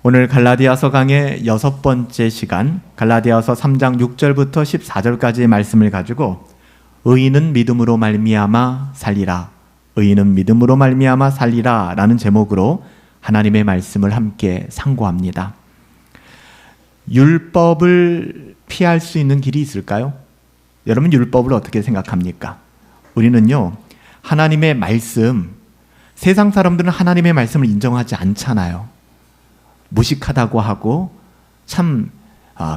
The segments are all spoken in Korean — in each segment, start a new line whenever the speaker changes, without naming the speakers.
오늘 갈라디아서 강의 6번째 시간, 갈라디아서 3장 6절부터 14절까지의 말씀을 가지고 의인은 믿음으로 말미암아 살리라, 의인은 믿음으로 말미암아 살리라 라는 제목으로 하나님의 말씀을 함께 상고합니다. 율법을 피할 수 있는 길이 있을까요? 여러분, 율법을 어떻게 생각합니까? 우리는요, 하나님의 말씀, 세상 사람들은 하나님의 말씀을 인정하지 않잖아요. 무식하다고 하고 참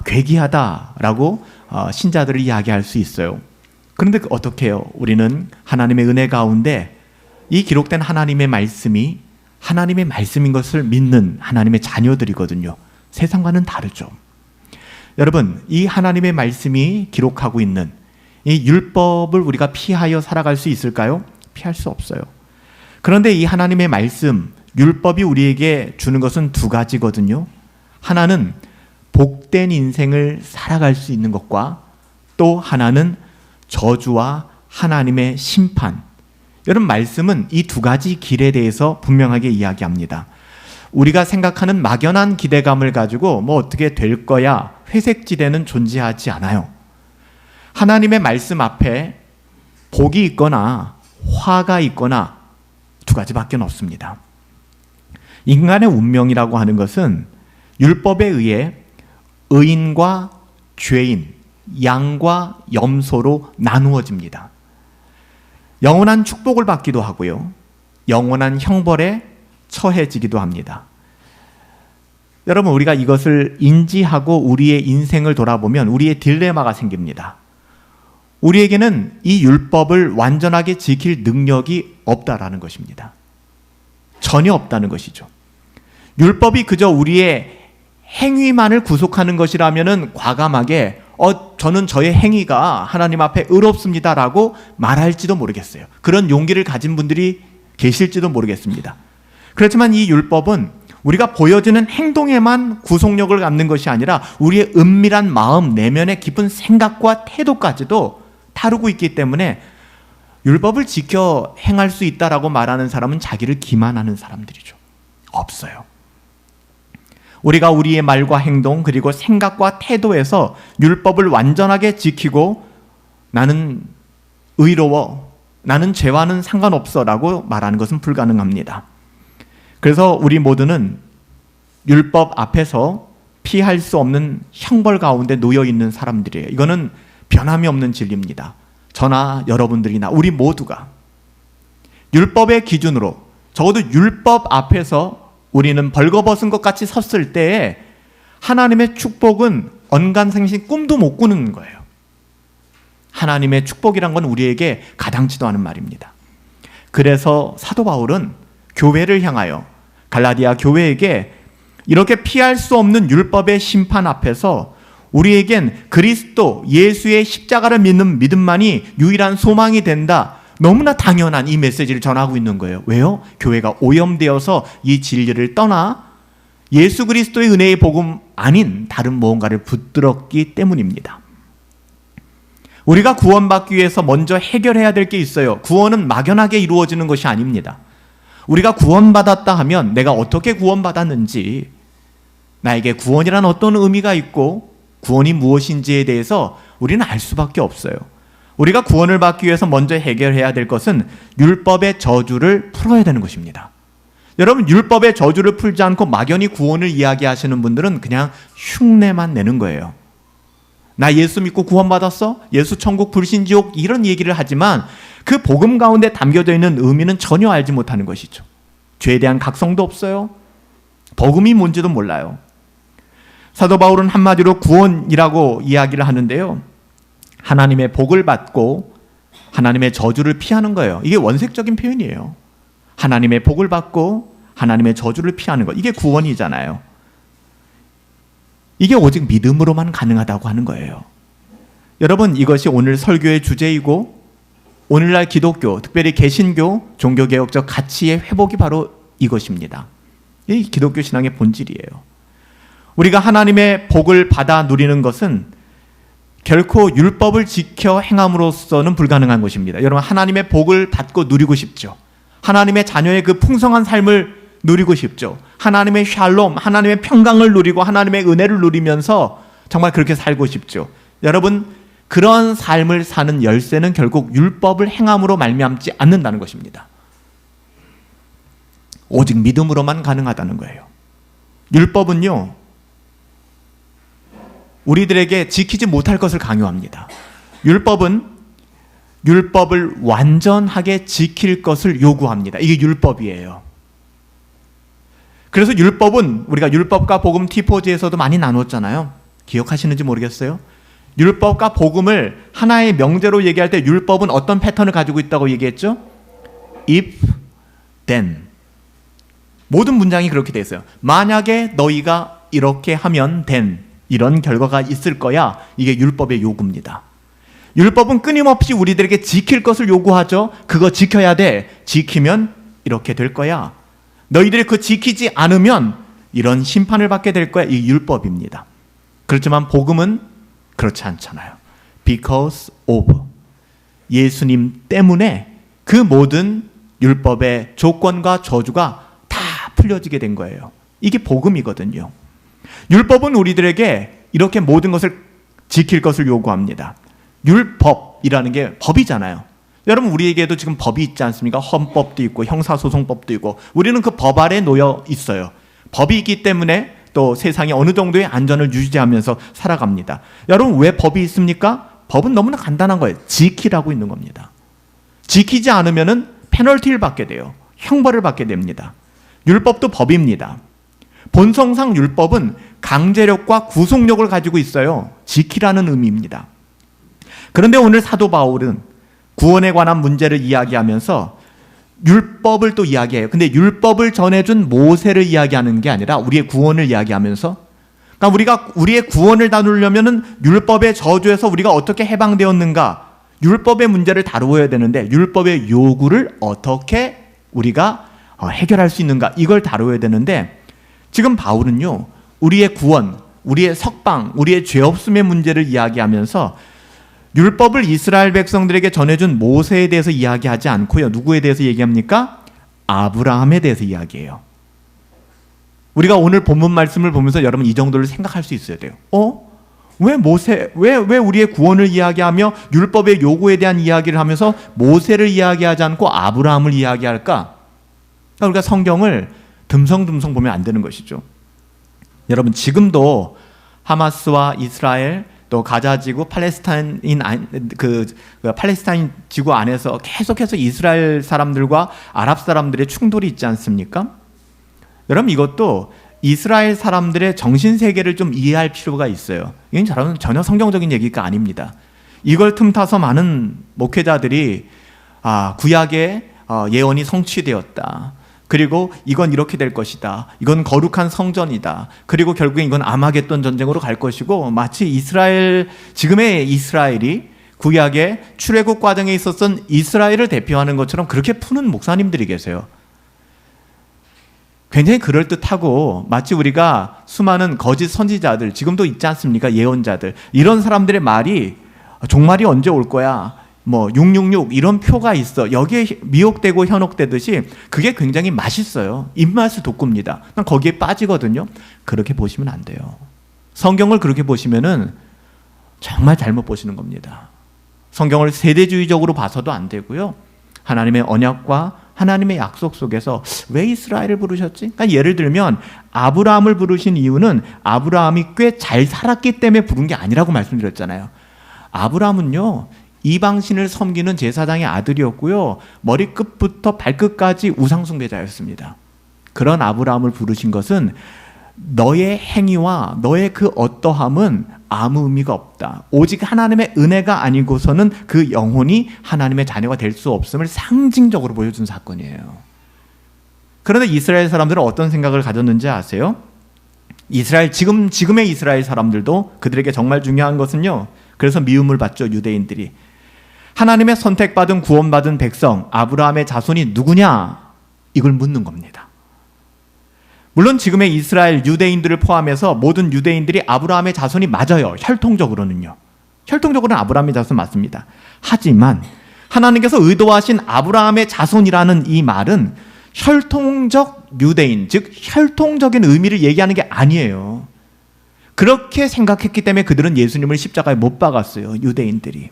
괴기하다라고 신자들을 이야기할 수 있어요. 그런데 어떻게 해요? 우리는 하나님의 은혜 가운데 이 기록된 하나님의 말씀이 하나님의 말씀인 것을 믿는 하나님의 자녀들이거든요. 세상과는 다르죠. 여러분, 이 하나님의 말씀이 기록하고 있는 이 율법을 우리가 피하여 살아갈 수 있을까요? 피할 수 없어요. 그런데 이 하나님의 말씀, 율법이 우리에게 주는 것은 두 가지거든요. 하나는 복된 인생을 살아갈 수 있는 것과 또 하나는 저주와 하나님의 심판. 여러분, 말씀은 이 두 가지 길에 대해서 분명하게 이야기합니다. 우리가 생각하는 막연한 기대감을 가지고 어떻게 될 거야, 회색지대는 존재하지 않아요. 하나님의 말씀 앞에 복이 있거나 화가 있거나 두 가지밖에 없습니다. 인간의 운명이라고 하는 것은 율법에 의해 의인과 죄인, 양과 염소로 나누어집니다. 영원한 축복을 받기도 하고요, 영원한 형벌에 처해지기도 합니다. 여러분, 우리가 이것을 인지하고 우리의 인생을 돌아보면 우리의 딜레마가 생깁니다. 우리에게는 이 율법을 완전하게 지킬 능력이 없다라는 것입니다. 전혀 없다는 것이죠. 율법이 그저 우리의 행위만을 구속하는 것이라면 과감하게 저는 저의 행위가 하나님 앞에 의롭습니다라고 말할지도 모르겠어요. 그런 용기를 가진 분들이 계실지도 모르겠습니다. 그렇지만 이 율법은 우리가 보여지는 행동에만 구속력을 갖는 것이 아니라 우리의 은밀한 마음, 내면의 깊은 생각과 태도까지도 다루고 있기 때문에 율법을 지켜 행할 수 있다라고 말하는 사람은 자기를 기만하는 사람들이죠. 없어요. 우리가 우리의 말과 행동 그리고 생각과 태도에서 율법을 완전하게 지키고 나는 의로워, 나는 죄와는 상관없어 라고 말하는 것은 불가능합니다. 그래서 우리 모두는 율법 앞에서 피할 수 없는 형벌 가운데 놓여 있는 사람들이에요. 이거는 변함이 없는 진리입니다. 저나 여러분들이나 우리 모두가 율법의 기준으로, 적어도 율법 앞에서 우리는 벌거벗은 것 같이 섰을 때에 하나님의 축복은 언간생신 꿈도 못 꾸는 거예요. 하나님의 축복이란 건 우리에게 가당치도 않은 말입니다. 그래서 사도 바울은 교회를 향하여, 갈라디아 교회에게 이렇게 피할 수 없는 율법의 심판 앞에서 우리에겐 그리스도 예수의 십자가를 믿는 믿음만이 유일한 소망이 된다, 너무나 당연한 이 메시지를 전하고 있는 거예요. 왜요? 교회가 오염되어서 이 진리를 떠나 예수 그리스도의 은혜의 복음 아닌 다른 무언가를 붙들었기 때문입니다. 우리가 구원받기 위해서 먼저 해결해야 될 게 있어요. 구원은 막연하게 이루어지는 것이 아닙니다. 우리가 구원받았다 하면 내가 어떻게 구원받았는지, 나에게 구원이란 어떤 의미가 있고 구원이 무엇인지에 대해서 우리는 알 수밖에 없어요. 우리가 구원을 받기 위해서 먼저 해결해야 될 것은 율법의 저주를 풀어야 되는 것입니다. 여러분, 율법의 저주를 풀지 않고 막연히 구원을 이야기하시는 분들은 그냥 흉내만 내는 거예요. 나 예수 믿고 구원받았어? 예수 천국 불신지옥 이런 얘기를 하지만 그 복음 가운데 담겨져 있는 의미는 전혀 알지 못하는 것이죠. 죄에 대한 각성도 없어요. 복음이 뭔지도 몰라요. 사도 바울은 한마디로 구원이라고 이야기를 하는데요, 하나님의 복을 받고 하나님의 저주를 피하는 거예요. 이게 원색적인 표현이에요. 하나님의 복을 받고 하나님의 저주를 피하는 것, 이게 구원이잖아요. 이게 오직 믿음으로만 가능하다고 하는 거예요. 여러분, 이것이 오늘 설교의 주제이고 오늘날 기독교, 특별히 개신교, 종교개혁적 가치의 회복이 바로 이것입니다. 이 기독교 신앙의 본질이에요. 우리가 하나님의 복을 받아 누리는 것은 결코 율법을 지켜 행함으로써는 불가능한 것입니다. 여러분, 하나님의 복을 받고 누리고 싶죠. 하나님의 자녀의 그 풍성한 삶을 누리고 싶죠. 하나님의 샬롬, 하나님의 평강을 누리고 하나님의 은혜를 누리면서 정말 그렇게 살고 싶죠. 여러분, 그런 삶을 사는 열쇠는 결국 율법을 행함으로 말미암지 않는다는 것입니다. 오직 믿음으로만 가능하다는 거예요. 율법은요, 우리들에게 지키지 못할 것을 강요합니다. 율법은 율법을 완전하게 지킬 것을 요구합니다. 이게 율법이에요. 그래서 율법은 우리가 율법과 복음 T4G에서도 많이 나눴잖아요. 기억하시는지 모르겠어요. 율법과 복음을 하나의 명제로 얘기할 때 율법은 어떤 패턴을 가지고 있다고 얘기했죠? If, then. 모든 문장이 그렇게 돼 있어요. 만약에 너희가 이렇게 하면 then 이런 결과가 있을 거야. 이게 율법의 요구입니다. 율법은 끊임없이 우리들에게 지킬 것을 요구하죠. 그거 지켜야 돼. 지키면 이렇게 될 거야. 너희들이 그거 지키지 않으면 이런 심판을 받게 될 거야. 이 율법입니다. 그렇지만 복음은 그렇지 않잖아요. Because of. 예수님 때문에 그 모든 율법의 조건과 저주가 다 풀려지게 된 거예요. 이게 복음이거든요. 율법은 우리들에게 이렇게 모든 것을 지킬 것을 요구합니다. 율법이라는 게 법이잖아요. 여러분, 우리에게도 지금 법이 있지 않습니까? 헌법도 있고 형사소송법도 있고 우리는 그 법 아래 놓여 있어요. 법이 있기 때문에 또 세상에 어느 정도의 안전을 유지하면서 살아갑니다. 여러분, 왜 법이 있습니까? 법은 너무나 간단한 거예요. 지키라고 있는 겁니다. 지키지 않으면 페널티를 받게 돼요. 형벌을 받게 됩니다. 율법도 법입니다. 본성상 율법은 강제력과 구속력을 가지고 있어요. 지키라는 의미입니다. 그런데 오늘 사도 바울은 구원에 관한 문제를 이야기하면서 율법을 또 이야기해요. 근데 율법을 전해준 모세를 이야기하는 게 아니라 우리의 구원을 이야기하면서, 그러니까 우리가 우리의 구원을 다루려면은 율법의 저주에서 우리가 어떻게 해방되었는가, 율법의 문제를 다루어야 되는데 율법의 요구를 어떻게 우리가 해결할 수 있는가, 이걸 다루어야 되는데 지금 바울은요, 우리의 구원, 우리의 석방, 우리의 죄 없음의 문제를 이야기하면서 율법을 이스라엘 백성들에게 전해준 모세에 대해서 이야기하지 않고요. 누구에 대해서 얘기합니까? 아브라함에 대해서 이야기해요. 우리가 오늘 본문 말씀을 보면서 여러분 이 정도를 생각할 수 있어야 돼요. 왜 우리의 구원을 이야기하며 율법의 요구에 대한 이야기를 하면서 모세를 이야기하지 않고 아브라함을 이야기할까? 그러니까 우리가 성경을 듬성듬성 보면 안 되는 것이죠. 여러분, 지금도 하마스와 이스라엘 또 가자 지구, 팔레스타인 지구 안에서 계속해서 이스라엘 사람들과 아랍 사람들의 충돌이 있지 않습니까? 여러분, 이것도 이스라엘 사람들의 정신 세계를 좀 이해할 필요가 있어요. 이건 전혀 성경적인 얘기가 아닙니다. 이걸 틈타서 많은 목회자들이 구약의 예언이 성취되었다. 그리고 이건 이렇게 될 것이다. 이건 거룩한 성전이다. 그리고 결국엔 이건 아마겟돈 전쟁으로 갈 것이고, 마치 지금의 이스라엘이 구약의 출애굽 과정에 있었던 이스라엘을 대표하는 것처럼 그렇게 푸는 목사님들이 계세요. 굉장히 그럴듯하고, 마치 우리가 수많은 거짓 선지자들, 지금도 있지 않습니까? 예언자들. 이런 사람들의 말이 종말이 언제 올 거야? 666 이런 표가 있어. 여기에 미혹되고 현혹되듯이 그게 굉장히 맛있어요. 입맛을 돋굽니다. 거기에 빠지거든요. 그렇게 보시면 안 돼요. 성경을 그렇게 보시면은 정말 잘못 보시는 겁니다. 성경을 세대주의적으로 봐서도 안 되고요. 하나님의 언약과 하나님의 약속 속에서 왜 이스라엘을 부르셨지? 그러니까 예를 들면 아브라함을 부르신 이유는 아브라함이 꽤 잘 살았기 때문에 부른 게 아니라고 말씀드렸잖아요. 아브라함은요, 이방신을 섬기는 제사장의 아들이었고요, 머리끝부터 발끝까지 우상숭배자였습니다. 그런 아브라함을 부르신 것은 너의 행위와 너의 그 어떠함은 아무 의미가 없다. 오직 하나님의 은혜가 아니고서는 그 영혼이 하나님의 자녀가 될 수 없음을 상징적으로 보여준 사건이에요. 그런데 이스라엘 사람들은 어떤 생각을 가졌는지 아세요? 지금의 이스라엘 사람들도 그들에게 정말 중요한 것은요, 그래서 미움을 받죠. 유대인들이. 하나님의 선택받은 구원받은 백성 아브라함의 자손이 누구냐? 이걸 묻는 겁니다. 물론 지금의 이스라엘 유대인들을 포함해서 모든 유대인들이 아브라함의 자손이 맞아요. 혈통적으로는요. 혈통적으로는 아브라함의 자손 맞습니다. 하지만 하나님께서 의도하신 아브라함의 자손이라는 이 말은 혈통적 유대인, 즉 혈통적인 의미를 얘기하는 게 아니에요. 그렇게 생각했기 때문에 그들은 예수님을 십자가에 못 박았어요. 유대인들이.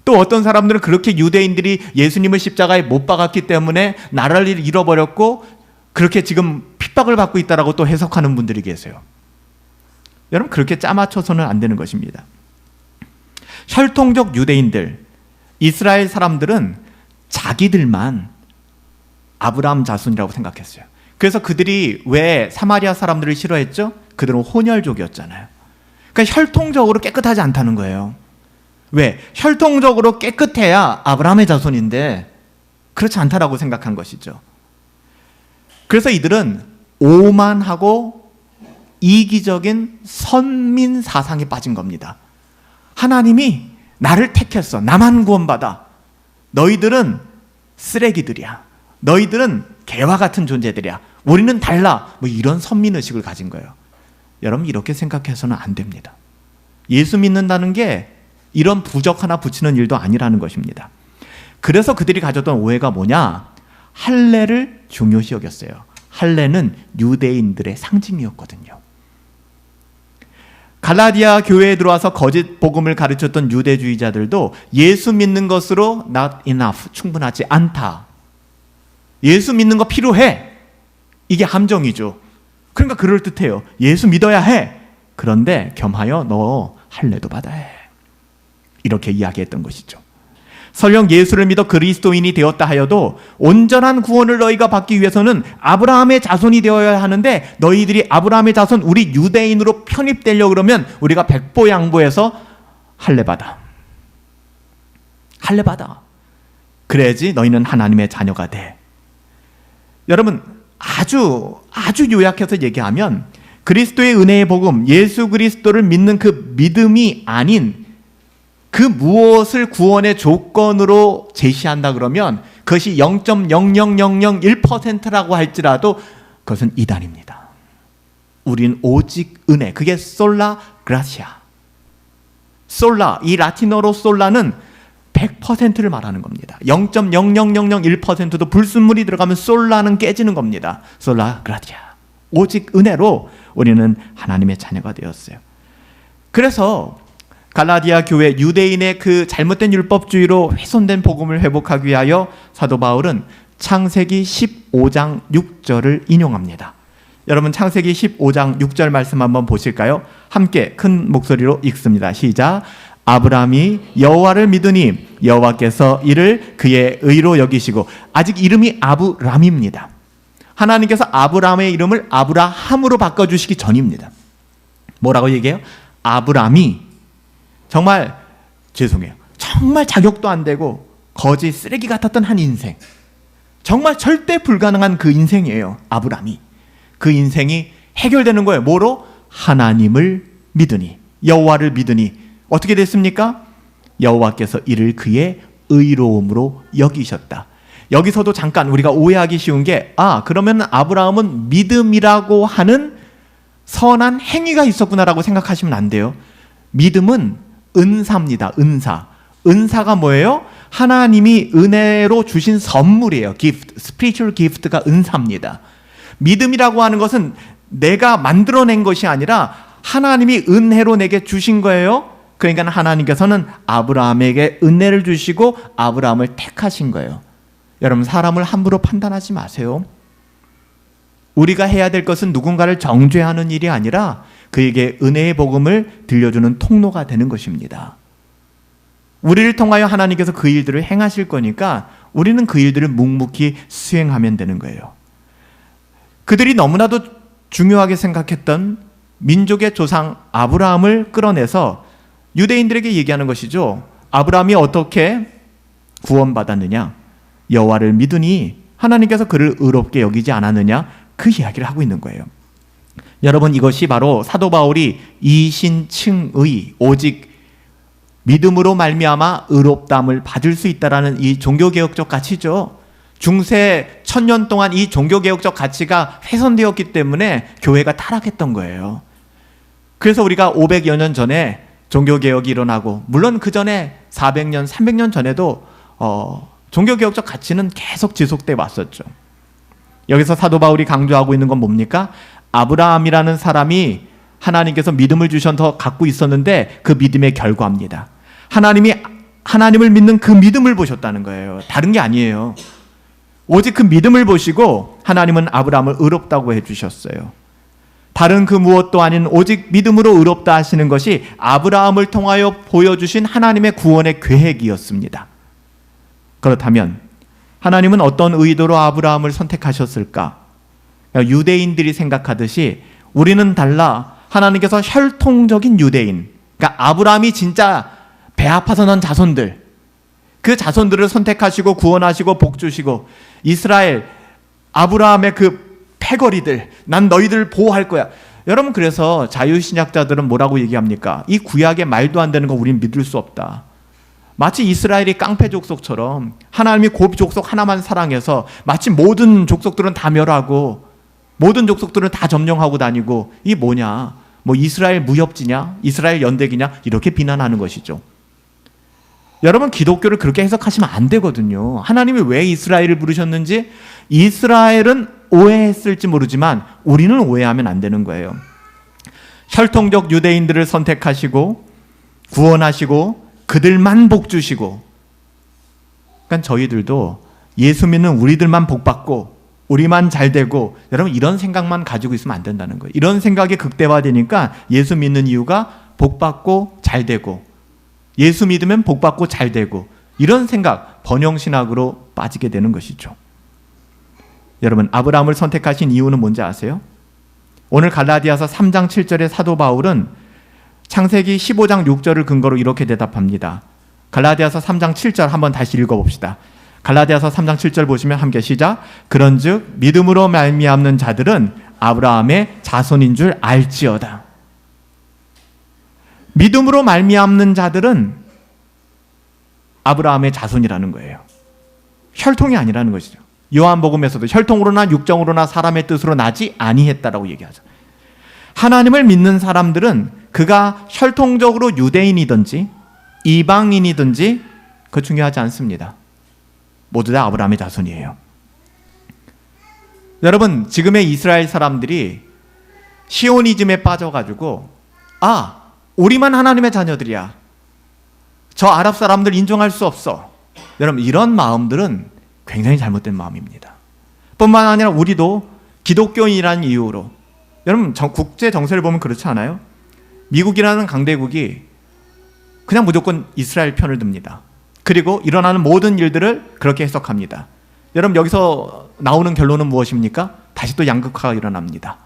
또 어떤 사람들은 그렇게 유대인들이 예수님을 십자가에 못 박았기 때문에 나라를 잃어버렸고 그렇게 지금 핍박을 받고 있다라고 또 해석하는 분들이 계세요. 여러분, 그렇게 짜맞춰서는 안 되는 것입니다. 혈통적 유대인들, 이스라엘 사람들은 자기들만 아브라함 자손이라고 생각했어요. 그래서 그들이 왜 사마리아 사람들을 싫어했죠? 그들은 혼혈족이었잖아요. 그러니까 혈통적으로 깨끗하지 않다는 거예요. 왜? 혈통적으로 깨끗해야 아브라함의 자손인데 그렇지 않다라고 생각한 것이죠. 그래서 이들은 오만하고 이기적인 선민 사상에 빠진 겁니다. 하나님이 나를 택했어. 나만 구원받아. 너희들은 쓰레기들이야. 너희들은 개와 같은 존재들이야. 우리는 달라. 뭐 이런 선민의식을 가진 거예요. 여러분, 이렇게 생각해서는 안 됩니다. 예수 믿는다는 게 이런 부적 하나 붙이는 일도 아니라는 것입니다. 그래서 그들이 가졌던 오해가 뭐냐? 할례를 중요시 여겼어요. 할례는 유대인들의 상징이었거든요. 갈라디아 교회에 들어와서 거짓 복음을 가르쳤던 유대주의자들도 예수 믿는 것으로 not enough, 충분하지 않다. 예수 믿는 거 필요해. 이게 함정이죠. 그러니까 그럴듯해요. 예수 믿어야 해. 그런데 겸하여 너 할례도 받아야 해. 이렇게 이야기했던 것이죠. 설령 예수를 믿어 그리스도인이 되었다 하여도 온전한 구원을 너희가 받기 위해서는 아브라함의 자손이 되어야 하는데 너희들이 아브라함의 자손, 우리 유대인으로 편입되려고 그러면 우리가 백보양보해서 할례 받아. 할례 받아. 그래야지 너희는 하나님의 자녀가 돼. 여러분, 아주 요약해서 얘기하면 그리스도의 은혜의 복음, 예수 그리스도를 믿는 그 믿음이 아닌 그 무엇을 구원의 조건으로 제시한다 그러면 그것이 0.00001%라고 할지라도 그것은 이단입니다. 우린 오직 은혜, 그게 솔라 그라시아. 솔라, 이 라틴어로 솔라는 100%를 말하는 겁니다. 0.00001%도 불순물이 들어가면 솔라는 깨지는 겁니다. 솔라 그라시아. 오직 은혜로 우리는 하나님의 자녀가 되었어요. 그래서 갈라디아 교회 유대인의 그 잘못된 율법주의로 훼손된 복음을 회복하기 위하여 사도 바울은 창세기 15장 6절을 인용합니다. 여러분, 창세기 15장 6절 말씀 한번 보실까요? 함께 큰 목소리로 읽습니다. 시작. 아브라함이 여호와를 믿으니 여호와께서 이를 그의 의로 여기시고, 아직 이름이 아브람입니다. 하나님께서 아브라함의 이름을 아브라함으로 바꿔주시기 전입니다. 뭐라고 얘기해요? 아브람이 정말 죄송해요. 정말 자격도 안 되고 거지 쓰레기 같았던 한 인생. 정말 절대 불가능한 그 인생이에요. 아브람이. 그 인생이 해결되는 거예요. 뭐로? 하나님을 믿으니, 여호와를 믿으니. 어떻게 됐습니까? 여호와께서 이를 그의 의로움으로 여기셨다. 여기서도 잠깐 우리가 오해하기 쉬운 게, 그러면 아브라함은 믿음이라고 하는 선한 행위가 있었구나라고 생각하시면 안 돼요. 믿음은 은사입니다. 은사. 은사가 뭐예요? 하나님이 은혜로 주신 선물이에요. gift, spiritual gift가 은사입니다. 믿음이라고 하는 것은 내가 만들어낸 것이 아니라 하나님이 은혜로 내게 주신 거예요. 그러니까 하나님께서는 아브라함에게 은혜를 주시고 아브라함을 택하신 거예요. 여러분, 사람을 함부로 판단하지 마세요. 우리가 해야 될 것은 누군가를 정죄하는 일이 아니라 그에게 은혜의 복음을 들려주는 통로가 되는 것입니다. 우리를 통하여 하나님께서 그 일들을 행하실 거니까 우리는 그 일들을 묵묵히 수행하면 되는 거예요. 그들이 너무나도 중요하게 생각했던 민족의 조상 아브라함을 끌어내서 유대인들에게 얘기하는 것이죠. 아브라함이 어떻게 구원받았느냐? 여호와를 믿으니 하나님께서 그를 의롭게 여기지 않았느냐? 그 이야기를 하고 있는 거예요. 여러분, 이것이 바로 사도 바울이 이신층의, 오직 믿음으로 말미암아 의롭다함을 받을 수 있다라는 이 종교개혁적 가치죠. 중세 1000년 동안 이 종교개혁적 가치가 훼손되었기 때문에 교회가 타락했던 거예요. 그래서 우리가 500여 년 전에 종교개혁이 일어나고, 물론 그 전에 400년, 300년 전에도 종교개혁적 가치는 계속 지속돼 왔었죠. 여기서 사도 바울이 강조하고 있는 건 뭡니까? 아브라함이라는 사람이 하나님께서 믿음을 주셔서 갖고 있었는데 그 믿음의 결과입니다. 하나님이 하나님을 믿는 그 믿음을 보셨다는 거예요. 다른 게 아니에요. 오직 그 믿음을 보시고 하나님은 아브라함을 의롭다고 해주셨어요. 다른 그 무엇도 아닌 오직 믿음으로 의롭다 하시는 것이 아브라함을 통하여 보여주신 하나님의 구원의 계획이었습니다. 그렇다면 하나님은 어떤 의도로 아브라함을 선택하셨을까? 유대인들이 생각하듯이 우리는 달라 하나님께서 혈통적인 유대인, 그러니까 아브라함이 진짜 배 아파서 난 자손들, 그 자손들을 선택하시고 구원하시고 복 주시고 이스라엘 아브라함의 그 패거리들, 난 너희들 보호할 거야. 여러분, 그래서 자유신약자들은 뭐라고 얘기합니까? 이 구약의 말도 안 되는 거 우리는 믿을 수 없다. 마치 이스라엘이 깡패 족속처럼 하나님이 고비 족속 하나만 사랑해서 마치 모든 족속들은 다 멸하고 모든 족속들은 다 점령하고 다니고, 이 뭐냐? 뭐 이스라엘 무협지냐? 이스라엘 연대기냐? 이렇게 비난하는 것이죠. 여러분, 기독교를 그렇게 해석하시면 안 되거든요. 하나님이 왜 이스라엘을 부르셨는지 이스라엘은 오해했을지 모르지만 우리는 오해하면 안 되는 거예요. 혈통적 유대인들을 선택하시고 구원하시고 그들만 복 주시고, 그러니까 저희들도 예수 믿는 우리들만 복 받고 우리만 잘 되고, 여러분 이런 생각만 가지고 있으면 안 된다는 거예요. 이런 생각이 극대화되니까 예수 믿는 이유가 복 받고 잘 되고, 예수 믿으면 복 받고 잘 되고, 이런 생각, 번영신학으로 빠지게 되는 것이죠. 여러분, 아브라함을 선택하신 이유는 뭔지 아세요? 오늘 갈라디아서 3장 7절의 사도 바울은 창세기 15장 6절을 근거로 이렇게 대답합니다. 갈라디아서 3장 7절 한번 다시 읽어봅시다. 갈라디아서 3장 7절 보시면 함께 시작. 그런즉 믿음으로 말미암는 자들은 아브라함의 자손인 줄 알지어다. 믿음으로 말미암는 자들은 아브라함의 자손이라는 거예요. 혈통이 아니라는 것이죠. 요한복음에서도 혈통으로나 육정으로나 사람의 뜻으로 나지 아니했다라고 얘기하죠. 하나님을 믿는 사람들은 그가 혈통적으로 유대인이든지 이방인이든지 그거 중요하지 않습니다. 모두 다 아브라함의 자손이에요. 여러분, 지금의 이스라엘 사람들이 시오니즘에 빠져가지고 우리만 하나님의 자녀들이야, 저 아랍 사람들 인정할 수 없어, 여러분 이런 마음들은 굉장히 잘못된 마음입니다. 뿐만 아니라 우리도 기독교인이라는 이유로, 여러분 국제 정세를 보면 그렇지 않아요? 미국이라는 강대국이 그냥 무조건 이스라엘 편을 듭니다. 그리고 일어나는 모든 일들을 그렇게 해석합니다. 여러분, 여기서 나오는 결론은 무엇입니까? 다시 또 양극화가 일어납니다.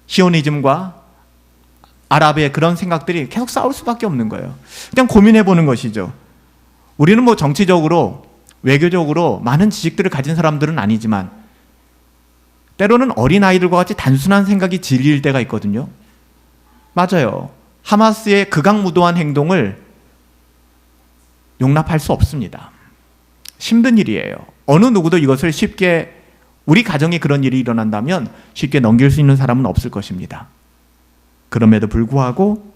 시오니즘과 아랍의 그런 생각들이 계속 싸울 수밖에 없는 거예요. 그냥 고민해 보는 것이죠. 우리는 뭐 정치적으로 외교적으로 많은 지식들을 가진 사람들은 아니지만 때로는 어린아이들과 같이 단순한 생각이 질릴 때가 있거든요. 맞아요. 하마스의 극악무도한 행동을 용납할 수 없습니다. 힘든 일이에요. 어느 누구도 이것을 쉽게, 우리 가정에 그런 일이 일어난다면 쉽게 넘길 수 있는 사람은 없을 것입니다. 그럼에도 불구하고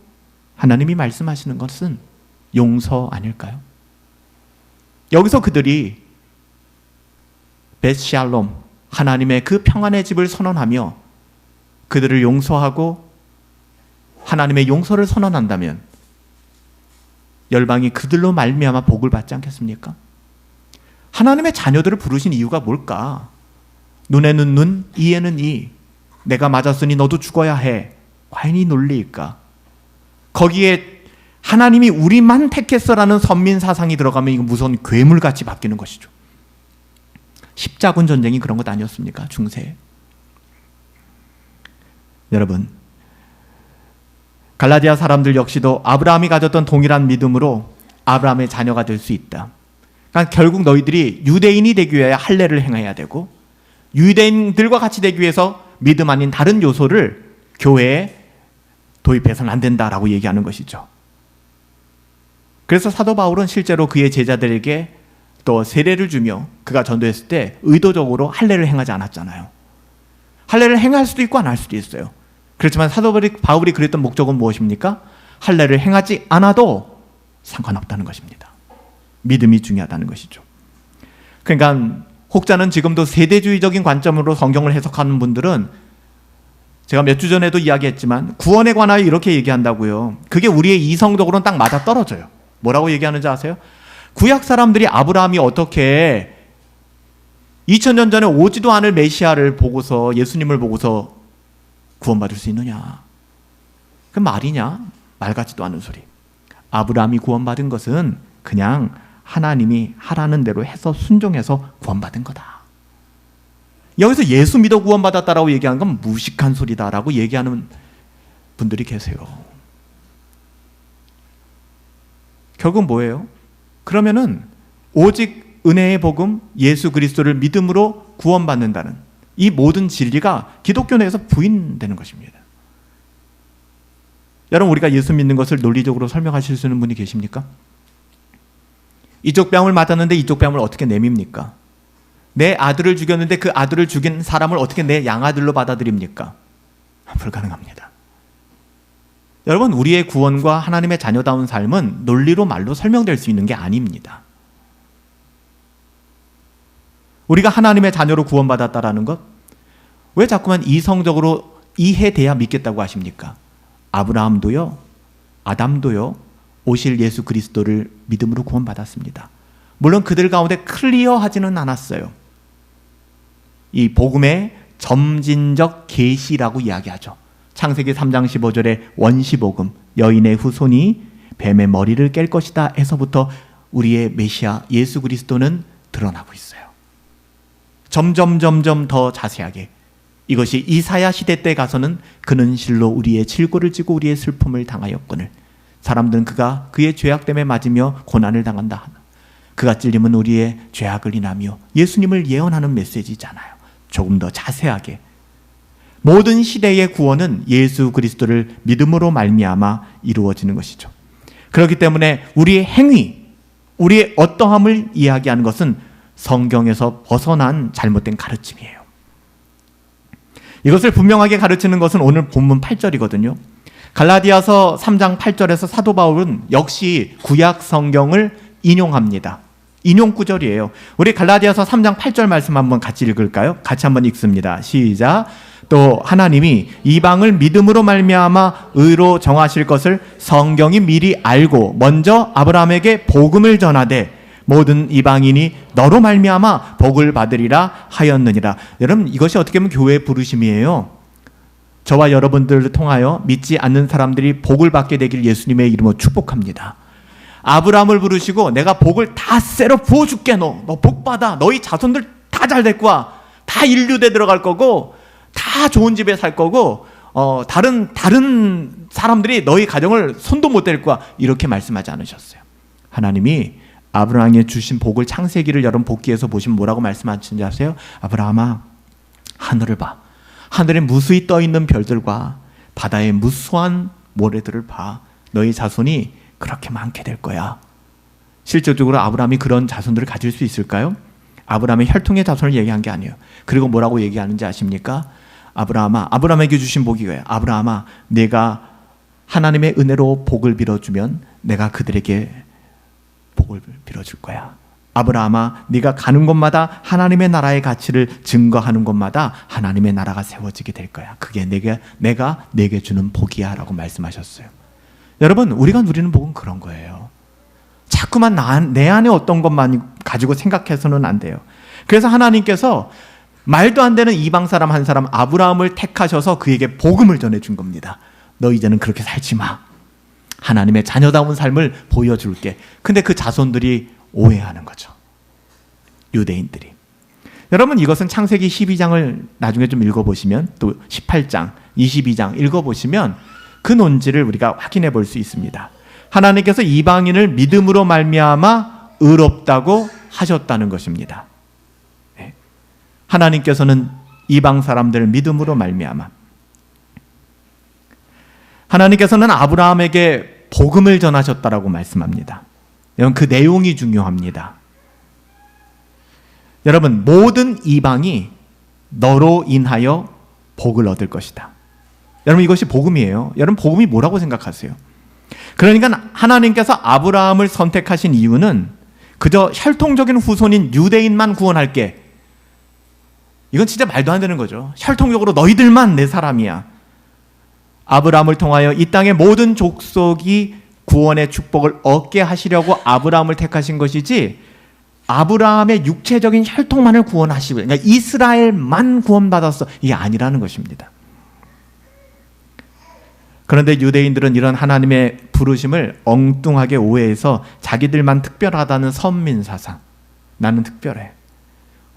하나님이 말씀하시는 것은 용서 아닐까요? 여기서 그들이 벳샬롬, 하나님의 그 평안의 집을 선언하며 그들을 용서하고 하나님의 용서를 선언한다면 열방이 그들로 말미암아 복을 받지 않겠습니까? 하나님의 자녀들을 부르신 이유가 뭘까? 눈에는 눈, 이에는 이, 내가 맞았으니 너도 죽어야 해, 과연 이 논리일까? 거기에 하나님이 우리만 택했어라는 선민 사상이 들어가면 이거 무서운 괴물같이 바뀌는 것이죠. 십자군 전쟁이 그런 것 아니었습니까? 중세. 여러분, 갈라디아 사람들 역시도 아브라함이 가졌던 동일한 믿음으로 아브라함의 자녀가 될 수 있다. 그러니까 결국 너희들이 유대인이 되기 위해 할례를 행해야 되고, 유대인들과 같이 되기 위해서 믿음 아닌 다른 요소를 교회에 도입해서는 안 된다라고 얘기하는 것이죠. 그래서 사도 바울은 실제로 그의 제자들에게 또 세례를 주며 그가 전도했을 때 의도적으로 할례를 행하지 않았잖아요. 할례를 행할 수도 있고 안 할 수도 있어요. 그렇지만 사도 바울이 그랬던 목적은 무엇입니까? 할례를 행하지 않아도 상관없다는 것입니다. 믿음이 중요하다는 것이죠. 그러니까 혹자는 지금도 세대주의적인 관점으로 성경을 해석하는 분들은 제가 몇 주 전에도 이야기했지만 구원에 관하여 이렇게 얘기한다고요. 그게 우리의 이성적으로는 딱 맞아 떨어져요. 뭐라고 얘기하는지 아세요? 구약 사람들이 아브라함이 어떻게 2000년 전에 오지도 않을 메시아를 보고서 예수님을 보고서 구원받을 수 있느냐? 그 말이냐? 말 같지도 않은 소리. 아브라함이 구원받은 것은 그냥 하나님이 하라는 대로 해서 순종해서 구원받은 거다. 여기서 예수 믿어 구원받았다라고 얘기하는 건 무식한 소리다라고 얘기하는 분들이 계세요. 결국 뭐예요? 그러면은 오직 은혜의 복음 예수 그리스도를 믿음으로 구원받는다는 이 모든 진리가 기독교 내에서 부인되는 것입니다. 여러분, 우리가 예수 믿는 것을 논리적으로 설명하실 수 있는 분이 계십니까? 이쪽 뺨을 맞았는데 이쪽 뺨을 어떻게 내밉니까? 내 아들을 죽였는데 그 아들을 죽인 사람을 어떻게 내 양아들로 받아들입니까? 불가능합니다. 여러분, 우리의 구원과 하나님의 자녀다운 삶은 논리로 말로 설명될 수 있는 게 아닙니다. 우리가 하나님의 자녀로 구원받았다라는 것, 왜 자꾸만 이성적으로 이해돼야 믿겠다고 하십니까? 아브라함도요, 아담도요, 오실 예수 그리스도를 믿음으로 구원받았습니다. 물론 그들 가운데 클리어하지는 않았어요. 이 복음의 점진적 계시라고 이야기하죠. 창세기 3장 15절에 원시복음, 여인의 후손이 뱀의 머리를 깰 것이다 에서부터 우리의 메시아 예수 그리스도는 드러나고 있어요. 점점 더 자세하게 이것이 이사야 시대 때 가서는 그는 실로 우리의 질고를 지고 우리의 슬픔을 당하였거늘 사람들은 그가 그의 죄악 때문에 맞으며 고난을 당한다. 그가 찔림은 우리의 죄악을 인하며 예수님을 예언하는 메시지잖아요. 조금 더 자세하게 모든 시대의 구원은 예수 그리스도를 믿음으로 말미암아 이루어지는 것이죠. 그렇기 때문에 우리의 행위, 우리의 어떠함을 이야기하는 것은 성경에서 벗어난 잘못된 가르침이에요. 이것을 분명하게 가르치는 것은 오늘 본문 8절이거든요. 갈라디아서 3장 8절에서 사도 바울은 역시 구약 성경을 인용합니다. 인용 구절이에요. 우리 갈라디아서 3장 8절 말씀 한번 같이 읽을까요? 같이 한번 읽습니다. 시작. 또 하나님이 이방을 믿음으로 말미암아 의로 정하실 것을 성경이 미리 알고 먼저 아브라함에게 복음을 전하되 모든 이방인이 너로 말미암아 복을 받으리라 하였느니라. 여러분, 이것이 어떻게 보면 교회의 부르심이에요. 저와 여러분들을 통하여 믿지 않는 사람들이 복을 받게 되길 예수님의 이름으로 축복합니다. 아브라함을 부르시고 내가 복을 다 쎄러 부어줄게. 너 복 받아. 너희 자손들 다 잘 될 거야. 다 인류대 들어갈 거고 다 좋은 집에 살 거고 다른 사람들이 너희 가정을 손도 못 댈 거야. 이렇게 말씀하지 않으셨어요. 하나님이 아브라함에 주신 복을 창세기를 여러분 복기에서 보시면 뭐라고 말씀하시는지 아세요? 아브라함아, 하늘을 봐. 하늘에 무수히 떠있는 별들과 바다의 무수한 모래들을 봐. 너희 자손이 그렇게 많게 될 거야. 실질적으로 아브라함이 그런 자손들을 가질 수 있을까요? 아브라함의 혈통의 자손을 얘기한 게 아니에요. 그리고 뭐라고 얘기하는지 아십니까? 아브라함아, 아브라함에게 주신 복이 이거예요. 아브라함아, 내가 하나님의 은혜로 복을 빌어주면 내가 그들에게 복을 빌어줄 거야. 아브라함아, 네가 가는 곳마다 하나님의 나라의 가치를 증거하는 곳마다 하나님의 나라가 세워지게 될 거야. 그게 내가 내게 주는 복이야 라고 말씀하셨어요. 여러분, 우리가 누리는 복은 그런 거예요. 자꾸만 내 안에 어떤 것만 가지고 생각해서는 안 돼요. 그래서 하나님께서 말도 안 되는 이방 사람 한 사람 아브라함을 택하셔서 그에게 복음을 전해준 겁니다. 너 이제는 그렇게 살지 마. 하나님의 자녀다운 삶을 보여줄게. 근데 그 자손들이 오해하는 거죠. 유대인들이. 여러분, 이것은 창세기 12장을 나중에 좀 읽어보시면 또 18장, 22장 읽어보시면 그 논지를 우리가 확인해 볼 수 있습니다. 하나님께서 이방인을 믿음으로 말미암아 의롭다고 하셨다는 것입니다. 하나님께서는 이방 사람들을 믿음으로 말미암아 하나님께서는 아브라함에게 복음을 전하셨다라고 말씀합니다. 여러분, 그 내용이 중요합니다. 여러분, 모든 이방이 너로 인하여 복을 얻을 것이다. 여러분, 이것이 복음이에요. 여러분, 복음이 뭐라고 생각하세요? 그러니까 하나님께서 아브라함을 선택하신 이유는 그저 혈통적인 후손인 유대인만 구원할게, 이건 진짜 말도 안 되는 거죠. 혈통적으로 너희들만 내 사람이야. 아브라함을 통하여 이 땅의 모든 족속이 구원의 축복을 얻게 하시려고 아브라함을 택하신 것이지, 아브라함의 육체적인 혈통만을 구원하시고, 그러니까 이스라엘만 구원받았어, 이게 아니라는 것입니다. 그런데 유대인들은 이런 하나님의 부르심을 엉뚱하게 오해해서 자기들만 특별하다는 선민 사상, 나는 특별해.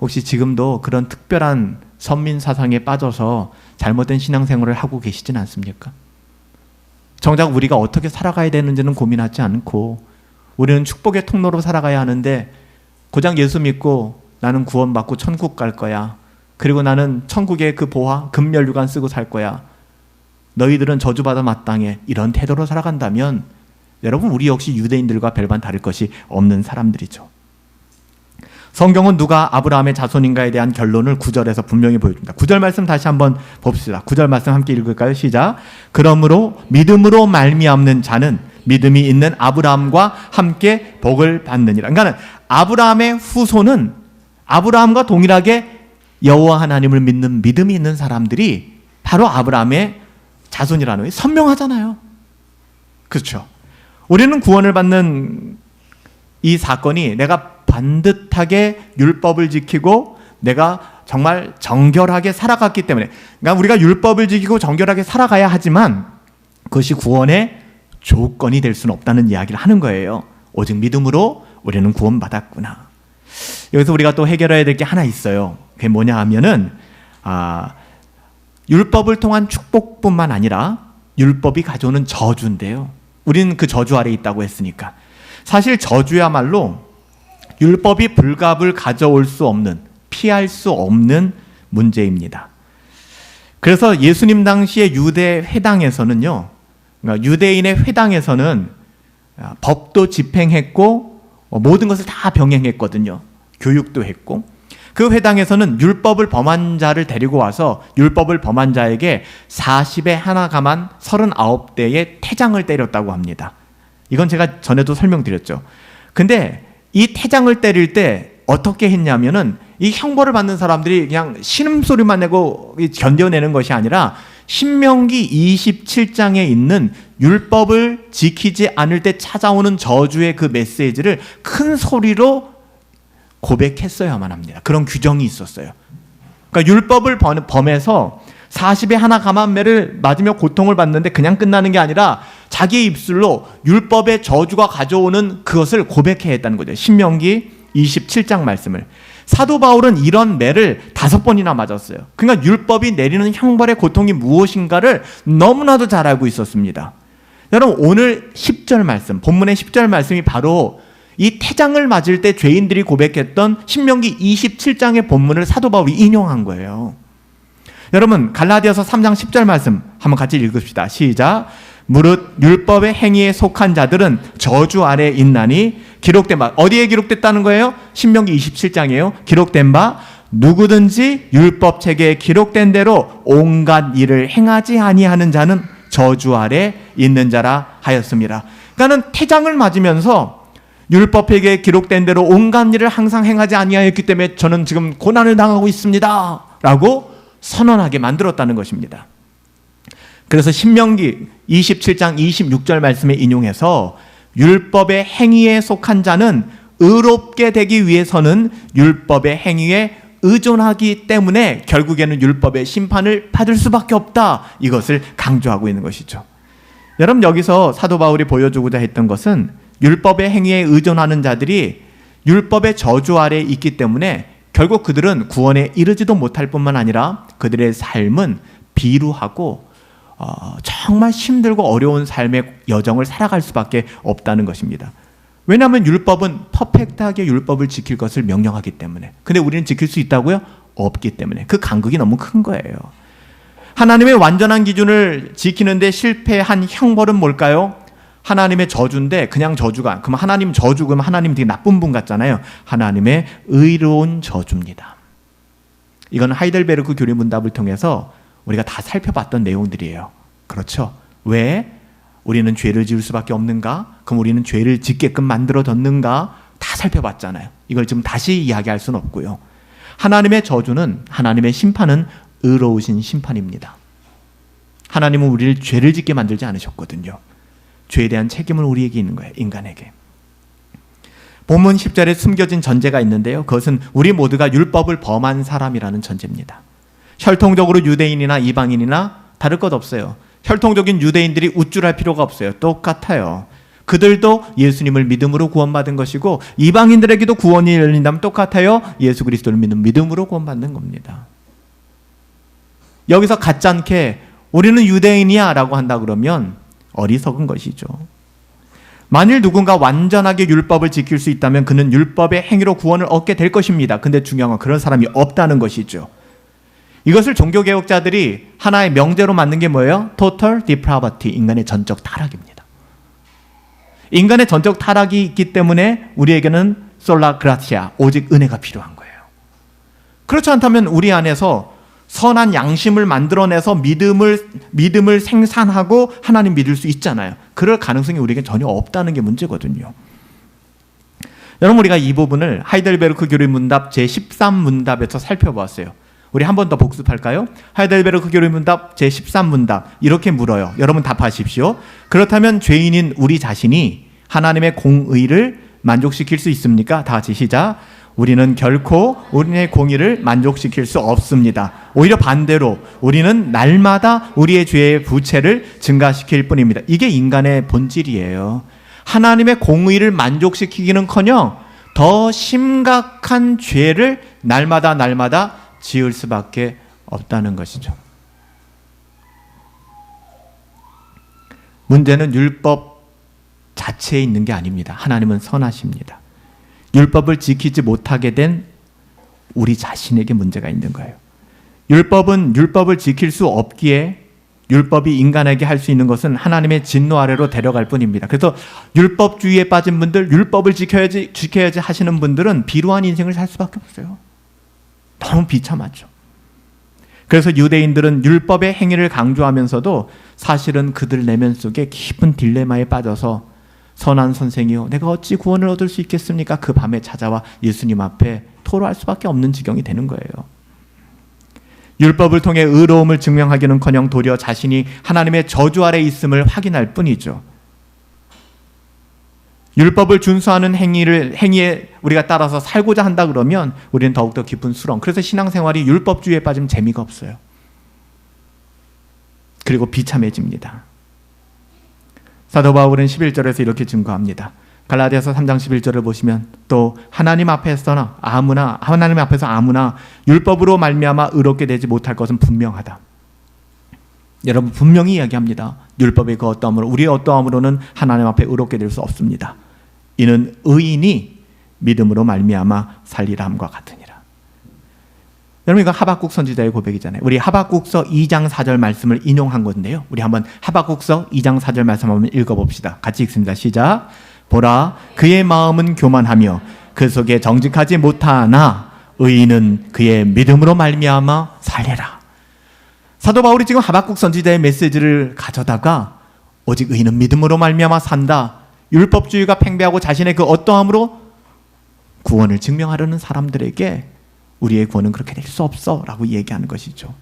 혹시 지금도 그런 특별한 선민 사상에 빠져서 잘못된 신앙생활을 하고 계시진 않습니까? 정작 우리가 어떻게 살아가야 되는지는 고민하지 않고, 우리는 축복의 통로로 살아가야 하는데, 고작 예수 믿고 나는 구원받고 천국 갈 거야, 그리고 나는 천국의 그 보화 금면류관 쓰고 살 거야, 너희들은 저주받아 마땅해, 이런 태도로 살아간다면 여러분, 우리 역시 유대인들과 별반 다를 것이 없는 사람들이죠. 성경은 누가 아브라함의 자손인가에 대한 결론을 9절에서 분명히 보여줍니다. 9절 말씀 다시 한번 봅시다. 9절 말씀 함께 읽을까요? 시작. 그러므로 믿음으로 말미암는 자는 믿음이 있는 아브라함과 함께 복을 받느니라. 그러니까 아브라함의 후손은 아브라함과 동일하게 여호와 하나님을 믿는 믿음이 있는 사람들이 바로 아브라함의 자손이라는 게 선명하잖아요. 그렇죠? 우리는 구원을 받는 이 사건이 내가 반듯하게 율법을 지키고 내가 정말 정결하게 살아갔기 때문에, 그러니까 우리가 율법을 지키고 정결하게 살아가야 하지만 그것이 구원의 조건이 될 수는 없다는 이야기를 하는 거예요. 오직 믿음으로 우리는 구원받았구나. 여기서 우리가 또 해결해야 될 게 하나 있어요. 그게 뭐냐 하면은 율법을 통한 축복뿐만 아니라 율법이 가져오는 저주인데요. 우리는 그 저주 아래에 있다고 했으니까. 사실 저주야말로 율법이 불갑을 가져올 수 없는, 피할 수 없는 문제입니다. 그래서 예수님 당시의 유대 회당에서는요, 그러니까 유대인의 회당에서는 법도 집행했고 모든 것을 다 병행했거든요. 교육도 했고, 그 회당에서는 율법을 범한 자를 데리고 와서 율법을 범한 자에게 40에 하나 감한 39대의 태장을 때렸다고 합니다. 이건 제가 전에도 설명드렸죠. 근데 이 태장을 때릴 때 어떻게 했냐면은 이 형벌을 받는 사람들이 그냥 신음소리만 내고 견뎌내는 것이 아니라 신명기 27장에 있는 율법을 지키지 않을 때 찾아오는 저주의 그 메시지를 큰 소리로 고백했어야만 합니다. 그런 규정이 있었어요. 그러니까 율법을 범해서 40에 하나 감한 매를 맞으며 고통을 받는데 그냥 끝나는 게 아니라 자기의 입술로 율법의 저주가 가져오는 그것을 고백해야 했다는 거죠. 신명기 27장 말씀을. 사도 바울은 이런 매를 5번이나 맞았어요. 그러니까 율법이 내리는 형벌의 고통이 무엇인가를 너무나도 잘 알고 있었습니다. 여러분, 오늘 10절 말씀, 본문의 10절 말씀이 바로 이 태장을 맞을 때 죄인들이 고백했던 신명기 27장의 본문을 사도 바울이 인용한 거예요. 여러분, 갈라디아서 3장 10절 말씀 한번 같이 읽읍시다. 시작. 무릇 율법의 행위에 속한 자들은 저주 아래 있나니 기록된 바, 어디에 기록됐다는 거예요? 신명기 27장이에요. 기록된 바 누구든지 율법 책에 기록된 대로 온갖 일을 행하지 아니하는 자는 저주 아래 있는 자라 하였습니다. 그러니까는 태장을 맞으면서 율법책에 기록된 대로 온갖 일을 항상 행하지 아니하였기 때문에 저는 지금 고난을 당하고 있습니다 라고 선언하게 만들었다는 것입니다. 그래서 신명기 27장 26절 말씀에 인용해서 율법의 행위에 속한 자는 의롭게 되기 위해서는 율법의 행위에 의존하기 때문에 결국에는 율법의 심판을 받을 수밖에 없다, 이것을 강조하고 있는 것이죠. 여러분, 여기서 사도 바울이 보여주고자 했던 것은 율법의 행위에 의존하는 자들이 율법의 저주 아래에 있기 때문에 결국 그들은 구원에 이르지도 못할 뿐만 아니라 그들의 삶은 비루하고 정말 힘들고 어려운 삶의 여정을 살아갈 수밖에 없다는 것입니다. 왜냐하면 율법은 퍼펙트하게 율법을 지킬 것을 명령하기 때문에. 근데 우리는 지킬 수 있다고요? 없기 때문에. 그 간극이 너무 큰 거예요. 하나님의 완전한 기준을 지키는데 실패한 형벌은 뭘까요? 하나님의 저주인데 그냥 저주가, 그럼 하나님 저주, 그럼 하나님 되게 나쁜 분 같잖아요. 하나님의 의로운 저주입니다. 이건 하이델베르크 교리문답을 통해서 우리가 다 살펴봤던 내용들이에요. 그렇죠? 왜 우리는 죄를 지을 수밖에 없는가? 그럼 우리는 죄를 짓게끔 만들어졌는가? 다 살펴봤잖아요. 이걸 지금 다시 이야기할 수는 없고요. 하나님의 저주는, 하나님의 심판은 의로우신 심판입니다. 하나님은 우리를 죄를 짓게 만들지 않으셨거든요. 죄에 대한 책임은 우리에게 있는 거예요. 인간에게. 본문 10절에 숨겨진 전제가 있는데요. 그것은 우리 모두가 율법을 범한 사람이라는 전제입니다. 혈통적으로 유대인이나 이방인이나 다를 것 없어요. 혈통적인 유대인들이 우쭐할 필요가 없어요. 똑같아요. 그들도 예수님을 믿음으로 구원받은 것이고 이방인들에게도 구원이 열린다면 똑같아요. 예수 그리스도를 믿는 믿음으로 구원받는 겁니다. 여기서 가짜않게 우리는 유대인이야 라고 한다 그러면 어리석은 것이죠. 만일 누군가 완전하게 율법을 지킬 수 있다면 그는 율법의 행위로 구원을 얻게 될 것입니다. 근데 중요한 건 그런 사람이 없다는 것이죠. 이것을 종교개혁자들이 하나의 명제로 만든 게 뭐예요? Total depravity, 인간의 전적 타락입니다. 인간의 전적 타락이 있기 때문에 우리에게는 sola gratia, 오직 은혜가 필요한 거예요. 그렇지 않다면 우리 안에서 선한 양심을 만들어내서 믿음을 생산하고 하나님 믿을 수 있잖아요. 그럴 가능성이 우리에게 전혀 없다는 게 문제거든요. 여러분, 우리가 이 부분을 하이델베르크 교리 문답 제13문답에서 살펴보았어요. 우리 한 번 더 복습할까요? 하이델베르크 교리 문답 제13문답 이렇게 물어요. 여러분 답하십시오. 그렇다면 죄인인 우리 자신이 하나님의 공의를 만족시킬 수 있습니까? 다 같이 시작. 우리는 결코 우리의 공의를 만족시킬 수 없습니다. 오히려 반대로 우리는 날마다 우리의 죄의 부채를 증가시킬 뿐입니다. 이게 인간의 본질이에요. 하나님의 공의를 만족시키기는커녕 더 심각한 죄를 날마다 지을 수밖에 없다는 것이죠. 문제는 율법 자체에 있는 게 아닙니다. 하나님은 선하십니다. 율법을 지키지 못하게 된 우리 자신에게 문제가 있는 거예요. 율법은 율법을 지킬 수 없기에 율법이 인간에게 할 수 있는 것은 하나님의 진노 아래로 데려갈 뿐입니다. 그래서 율법주의에 빠진 분들, 율법을 지켜야지 하시는 분들은 비루한 인생을 살 수밖에 없어요. 너무 비참하죠. 그래서 유대인들은 율법의 행위를 강조하면서도 사실은 그들 내면 속에 깊은 딜레마에 빠져서 선한 선생이요, 내가 어찌 구원을 얻을 수 있겠습니까? 그 밤에 찾아와 예수님 앞에 토로할 수밖에 없는 지경이 되는 거예요. 율법을 통해 의로움을 증명하기는커녕 도리어 자신이 하나님의 저주 아래 있음을 확인할 뿐이죠. 율법을 준수하는 행위에 우리가 따라서 살고자 한다 그러면 우리는 더욱더 깊은 수렁. 그래서 신앙생활이 율법주의에 빠지면 재미가 없어요. 그리고 비참해집니다. 사도 바울은 11절에서 이렇게 증거합니다. 갈라디아서 3장 11절을 보시면 또 하나님 앞에서 아무나 율법으로 말미암아 의롭게 되지 못할 것은 분명하다. 여러분, 분명히 이야기합니다. 율법의 그 어떠함으로, 우리의 어떠함으로는 하나님 앞에 의롭게 될 수 없습니다. 이는 의인이 믿음으로 말미암아 살리라 함과 같으니라. 여러분, 이거 하박국 선지자의 고백이잖아요. 우리 하박국서 2장 4절 말씀을 인용한 건데요. 우리 한번 하박국서 2장 4절 말씀 한번 읽어봅시다. 같이 읽습니다. 시작. 보라, 그의 마음은 교만하며 그 속에 정직하지 못하나 의인은 그의 믿음으로 말미암아 살리라. 사도 바울이 지금 하박국 선지자의 메시지를 가져다가 오직 의인은 믿음으로 말미암아 산다. 율법주의가 팽배하고 자신의 그 어떠함으로 구원을 증명하려는 사람들에게 우리의 구원은 그렇게 될 수 없어 라고 얘기하는 것이죠.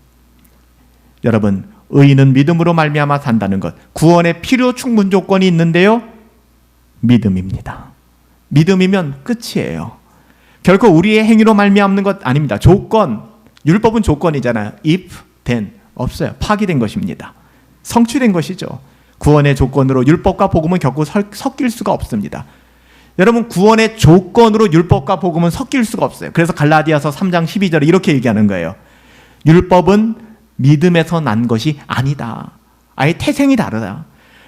여러분, 의인은 믿음으로 말미암아 산다는 것, 구원의 필요 충분 조건이 있는데요, 믿음입니다. 믿음이면 끝이에요. 결코 우리의 행위로 말미암는 것 아닙니다. 조건, 율법은 조건이잖아요. if, then, 없어요. 파기된 것입니다. 성취된 것이죠. 구원의 조건으로 율법과 복음은 결코 섞일 수가 없습니다. 여러분, 구원의 조건으로 율법과 복음은 섞일 수가 없어요. 그래서 갈라디아서 3장 12절에 이렇게 얘기하는 거예요. 율법은 믿음에서 난 것이 아니다. 아예 태생이 다르다.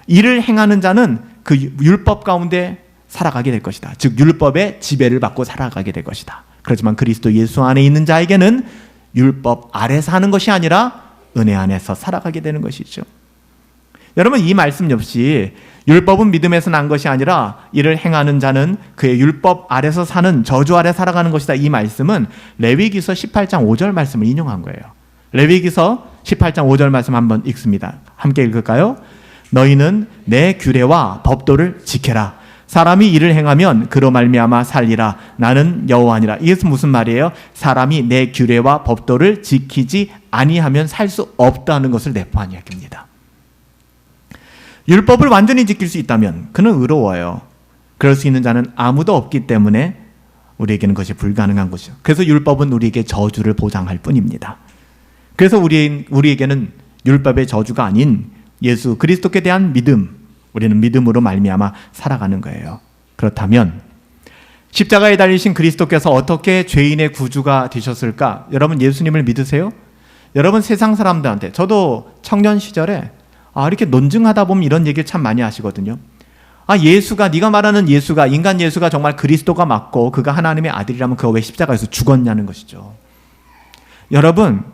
이를 행하는 자는 그 율법 가운데 살아가게 될 것이다. 즉 율법의 지배를 받고 살아가게 될 것이다. 그렇지만 그리스도 예수 안에 있는 자에게는 율법 아래서 하는 것이 아니라 은혜 안에서 살아가게 되는 것이죠. 여러분, 이 말씀 역시 율법은 믿음에서 난 것이 아니라 이를 행하는 자는 그의 율법 아래서 사는 저주 아래 살아가는 것이다. 이 말씀은 레위기서 18장 5절 말씀을 인용한 거예요. 레위기서 18장 5절 말씀 한번 읽습니다. 함께 읽을까요? 너희는 내 규례와 법도를 지켜라. 사람이 이를 행하면 그로 말미암아 살리라. 나는 여호와니라. 이게 무슨 말이에요? 사람이 내 규례와 법도를 지키지 아니하면 살 수 없다는 것을 내포한 이야기입니다. 율법을 완전히 지킬 수 있다면 그는 의로워요. 그럴 수 있는 자는 아무도 없기 때문에 우리에게는 그것이 불가능한 것이죠. 그래서 율법은 우리에게 저주를 보장할 뿐입니다. 그래서 우리에게는 율법의 저주가 아닌 예수 그리스도께 대한 믿음, 우리는 믿음으로 말미암아 살아가는 거예요. 그렇다면 십자가에 달리신 그리스도께서 어떻게 죄인의 구주가 되셨을까? 여러분 예수님을 믿으세요? 여러분 세상 사람들한테, 저도 청년 시절에 이렇게 논증하다 보면 이런 얘기를 참 많이 하시거든요. 예수가, 네가 말하는 예수가, 인간 예수가 정말 그리스도가 맞고 그가 하나님의 아들이라면 그가 왜 십자가에서 죽었냐는 것이죠. 여러분,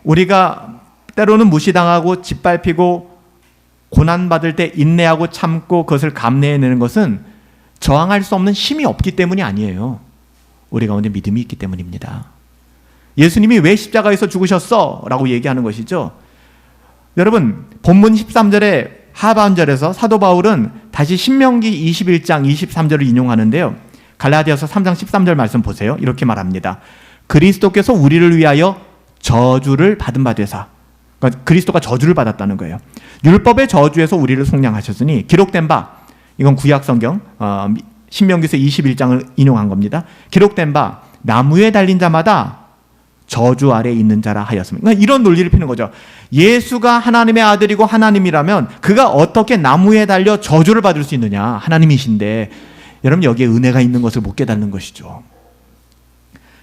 우리가 때로는 무시당하고 짓밟히고 고난받을 때 인내하고 참고 그것을 감내해내는 것은 저항할 수 없는 힘이 없기 때문이 아니에요. 우리 가운데 믿음이 있기 때문입니다. 예수님이 왜 십자가에서 죽으셨어? 라고 얘기하는 것이죠. 여러분, 본문 13절에 하반절에서 사도 바울은 다시 신명기 21장 23절을 인용하는데요. 갈라디아서 3장 13절 말씀 보세요. 이렇게 말합니다. 그리스도께서 우리를 위하여 저주를 받은 바 되사. 그러니까 그리스도가 저주를 받았다는 거예요. 율법의 저주에서 우리를 속량하셨으니 기록된 바, 이건 구약 성경 신명기서 21장을 인용한 겁니다. 기록된 바 나무에 달린 자마다 저주 아래 있는 자라 하였습니다. 그러니까 이런 논리를 피는 거죠. 예수가 하나님의 아들이고 하나님이라면 그가 어떻게 나무에 달려 저주를 받을 수 있느냐. 하나님이신데 여러분 여기에 은혜가 있는 것을 못 깨닫는 것이죠.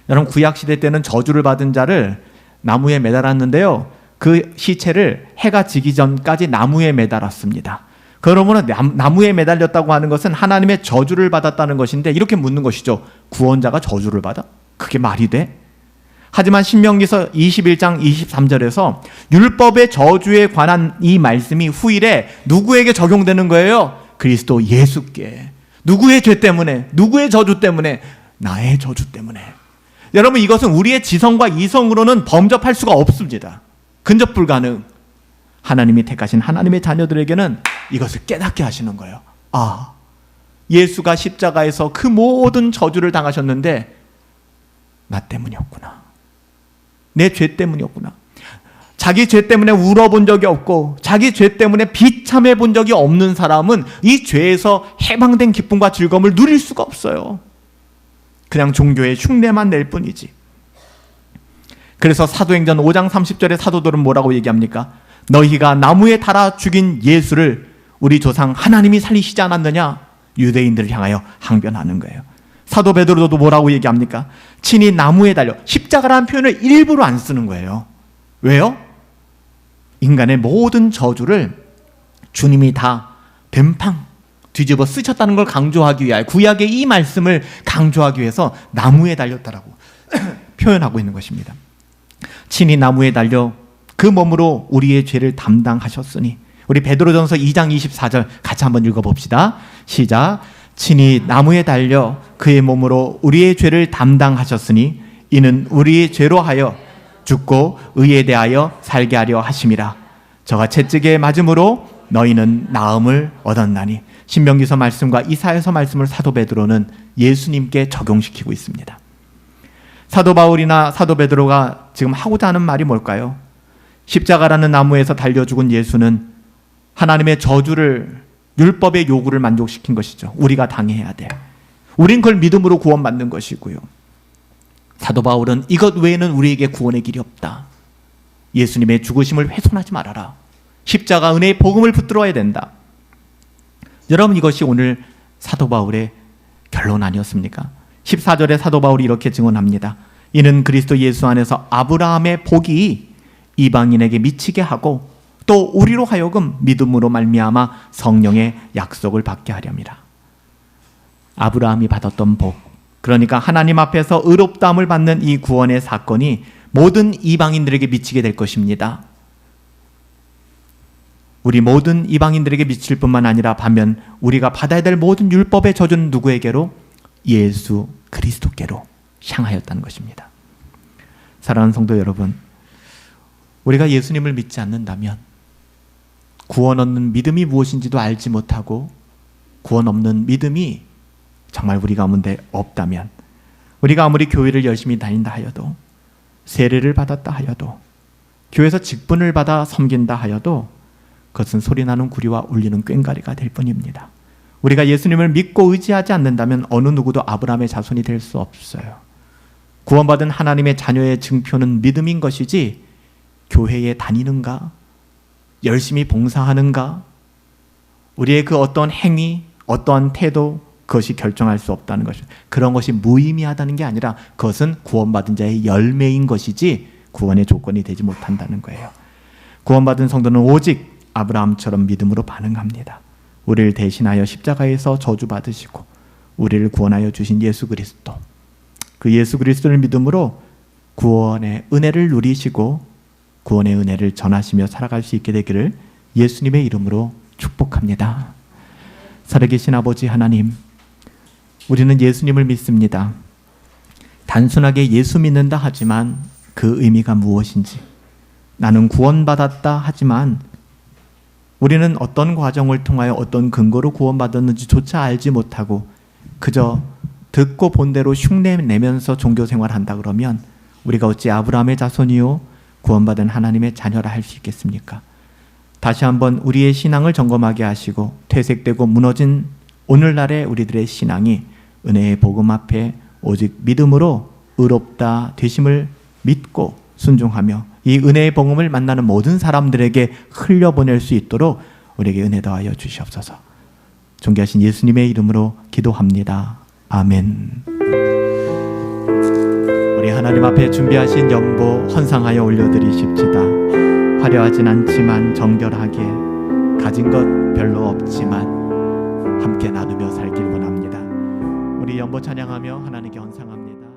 여러분 구약시대 때는 저주를 받은 자를 나무에 매달았는데요. 그 시체를 해가 지기 전까지 나무에 매달았습니다. 그러면 나무에 매달렸다고 하는 것은 하나님의 저주를 받았다는 것인데 이렇게 묻는 것이죠. 구원자가 저주를 받아? 그게 말이 돼? 하지만 신명기서 21장 23절에서 율법의 저주에 관한 이 말씀이 후일에 누구에게 적용되는 거예요? 그리스도 예수께. 누구의 죄 때문에? 누구의 저주 때문에? 나의 저주 때문에. 여러분 이것은 우리의 지성과 이성으로는 범접할 수가 없습니다. 근접 불가능. 하나님이 택하신 하나님의 자녀들에게는 이것을 깨닫게 하시는 거예요. 예수가 십자가에서 그 모든 저주를 당하셨는데 나 때문이었구나. 내 죄 때문이었구나. 자기 죄 때문에 울어본 적이 없고 자기 죄 때문에 비참해 본 적이 없는 사람은 이 죄에서 해방된 기쁨과 즐거움을 누릴 수가 없어요. 그냥 종교의 흉내만 낼 뿐이지. 그래서 사도행전 5장 30절에 사도들은 뭐라고 얘기합니까? 너희가 나무에 달아 죽인 예수를 우리 조상 하나님이 살리시지 않았느냐? 유대인들을 향하여 항변하는 거예요. 사도 베드로도 뭐라고 얘기합니까? 친히 나무에 달려, 십자가라는 표현을 일부러 안 쓰는 거예요. 왜요? 인간의 모든 저주를 주님이 다 뱀팡 뒤집어 쓰셨다는 걸 강조하기 위하여, 구약의 이 말씀을 강조하기 위해서 나무에 달렸다라고 표현하고 있는 것입니다. 친히 나무에 달려 그 몸으로 우리의 죄를 담당하셨으니, 우리 베드로전서 2장 24절 같이 한번 읽어봅시다. 시작. 친히 나무에 달려 그의 몸으로 우리의 죄를 담당하셨으니 이는 우리의 죄로 하여 죽고 의에 대하여 살게 하려 하심이라. 저가 채찍에 맞음으로 너희는 나음을 얻었나니. 신명기서 말씀과 이사야서 말씀을 사도 베드로는 예수님께 적용시키고 있습니다. 사도 바울이나 사도 베드로가 지금 하고자 하는 말이 뭘까요? 십자가라는 나무에서 달려 죽은 예수는 하나님의 저주를, 율법의 요구를 만족시킨 것이죠. 우리가 당해야 돼. 우린 그걸 믿음으로 구원받는 것이고요. 사도 바울은 이것 외에는 우리에게 구원의 길이 없다. 예수님의 죽으심을 훼손하지 말아라. 십자가 은혜의 복음을 붙들어야 된다. 여러분 이것이 오늘 사도 바울의 결론 아니었습니까? 14절에 사도 바울이 이렇게 증언합니다. 이는 그리스도 예수 안에서 아브라함의 복이 이방인에게 미치게 하고 또 우리로 하여금 믿음으로 말미암아 성령의 약속을 받게 하렵니다. 아브라함이 받았던 복, 그러니까 하나님 앞에서 의롭다함을 받는 이 구원의 사건이 모든 이방인들에게 미치게 될 것입니다. 우리 모든 이방인들에게 미칠 뿐만 아니라 반면 우리가 받아야 될 모든 율법의 저주는 누구에게로? 예수 그리스도께로 향하였다는 것입니다. 사랑하는 성도 여러분, 우리가 예수님을 믿지 않는다면 구원 얻는 믿음이 무엇인지도 알지 못하고 구원 없는 믿음이 정말 우리 가운데 없다면, 우리가 아무리 교회를 열심히 다닌다 하여도, 세례를 받았다 하여도, 교회에서 직분을 받아 섬긴다 하여도 그것은 소리나는 구리와 울리는 꽹과리가 될 뿐입니다. 우리가 예수님을 믿고 의지하지 않는다면 어느 누구도 아브라함의 자손이 될 수 없어요. 구원받은 하나님의 자녀의 증표는 믿음인 것이지, 교회에 다니는가, 열심히 봉사하는가, 우리의 그 어떤 행위, 어떠한 태도, 그것이 결정할 수 없다는 것이죠. 그런 것이 무의미하다는 게 아니라 그것은 구원받은 자의 열매인 것이지 구원의 조건이 되지 못한다는 거예요. 구원받은 성도는 오직 아브라함처럼 믿음으로 반응합니다. 우리를 대신하여 십자가에서 저주받으시고 우리를 구원하여 주신 예수 그리스도, 그 예수 그리스도를 믿음으로 구원의 은혜를 누리시고 구원의 은혜를 전하시며 살아갈 수 있게 되기를 예수님의 이름으로 축복합니다. 살아계신 아버지 하나님, 우리는 예수님을 믿습니다. 단순하게 예수 믿는다 하지만 그 의미가 무엇인지, 나는 구원받았다 하지만 우리는 어떤 과정을 통하여 어떤 근거로 구원받았는지조차 알지 못하고 그저 듣고 본 대로 흉내내면서 종교생활한다 그러면 우리가 어찌 아브라함의 자손이요 구원받은 하나님의 자녀라 할 수 있겠습니까? 다시 한번 우리의 신앙을 점검하게 하시고 퇴색되고 무너진 오늘날의 우리들의 신앙이 은혜의 복음 앞에 오직 믿음으로 의롭다 되심을 믿고 순종하며 이 은혜의 복음을 만나는 모든 사람들에게 흘려보낼 수 있도록 우리에게 은혜 더하여 주시옵소서. 존귀하신 예수님의 이름으로 기도합니다. 아멘. 우리 하나님 앞에 준비하신 연보 헌상하여 올려드리십시다. 화려하진 않지만 정결하게, 가진 것 별로 없지만 함께 나누며 살길 원합니다. 우리 연보 찬양하며 하나님께 헌상합니다.